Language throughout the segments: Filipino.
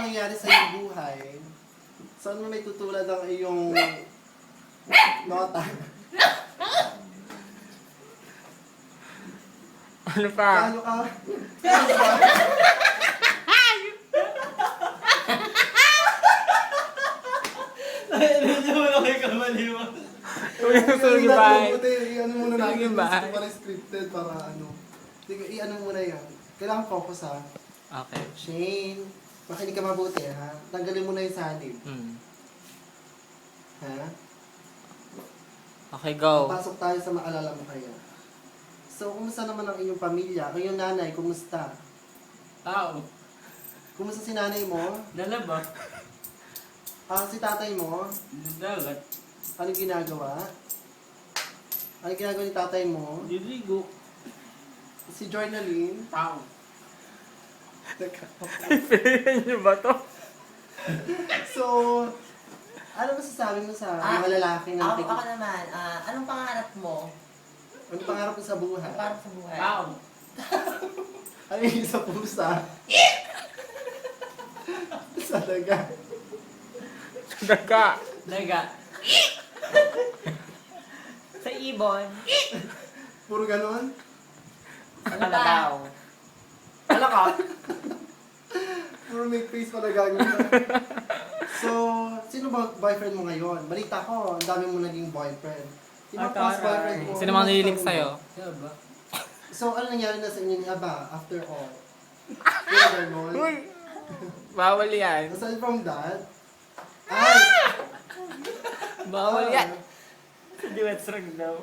mangyayari sa iyong buhay, saan mo may tutulad ang iyong nota? Ano pa? Kano ka? Medyo wala kayo kamaliwa. Yung sugi ba? I-ano muna natin. Sugi ba? Gusto para scripted para ano. Sige, i-ano muna yan. Kailangan focus ha. Okay. Shane, makinig ka mabuti ha. Tanggalin mo na yung sanib. Ha? Okay, go. Pasok tayo sa maalala mo kaya. So, kumusta naman ang inyong pamilya? Ang iyong nanay, kumusta? Tao. Kumusta si nanay mo? Lalaba. Si tatay mo? Dagat. Ano ginagawa? Ano ginagawa ni tatay mo? Diligo. Si Journaline? Tao. Teka. Pilihan niyo ba to? So, ano masasabi mo sa mga lalaki na Ako naman, anong pangarap mo? Ano pangarap mo sa buhay? Para sa buhay? Tao. Ano yung sa pusa? Sa daga. Daga. Daga. Sa ibon? Puro ganon? Ano daw? Wala ka. Puro make face pala gagawin. So, sino ba boyfriend mo ngayon? Balita ko, ang dami mo naging boyfriend. Sino ang past boyfriend mo? Sino mga nililig sa'yo? Siya ba? So, ano nangyari na sa inyo ni Aba after all? Puro ganon? Uy! Bawal yan. Aside from that, ay! Bawal yan. Hindi wet strong daw.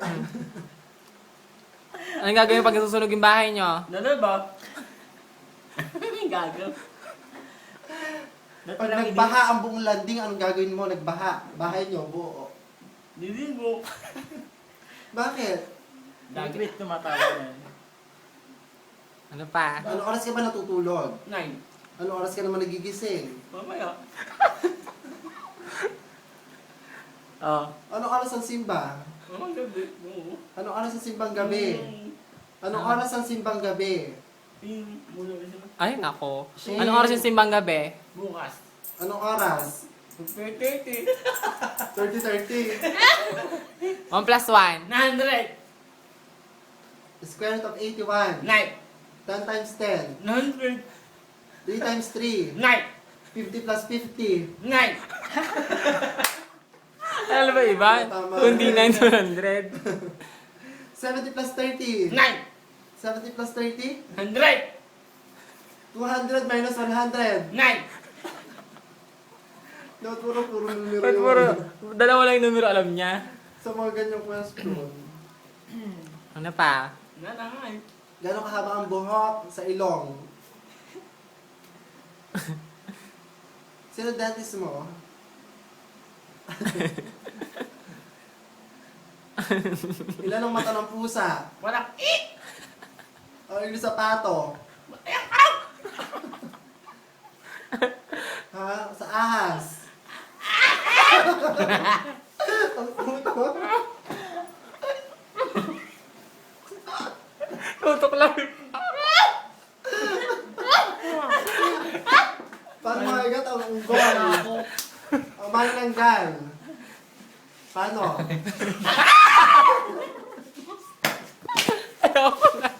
Anong gagawin pag nasusunog yung bahay nyo? Lalaba. Gago. Pag nagbaha ang buong landing, anong gagawin mo? Nagbaha. Bahay nyo, buo. Diligo. Bakit? Dagat tumatawa yan. Ano pa? Ano oras ka ba natutulog? 9. Ano oras ka naman nagigising? Mamaya. Oh. Ano oras ang simba? Mamang gabi. Oo. Ano oras ang simbang gabi? Anong oras ang simbang gabi? Muna ba siya? Ay, nako. Shane. Anong oras yung simbang gabi? Bukas. Anong oras? 30. 30-30. 1 plus 1. 900. Square root of 81. 9. 10 times 10. 900. 3 times 3. 9. 50 plus 50. 9. Ano ba iba? Tama. Kundi 900. 70 plus 30. 9. 70 plus 30. 100. 200 minus 100. 9. No, puro numero Ba't yun. puro, dalawa lang yung numero alam niya. Sa mga ganyang question. Ano pa? Nanay. Gano'ng kahaba ang buhok sa ilong? Sino dentist mo? Ilan ang mata ng pusa? Wala. O yung sapato? Ha? Sa ahas? Ang puto? Tutok lang. Paano makagat ang unggol? Ang mananggal? Paano? Ayoko na.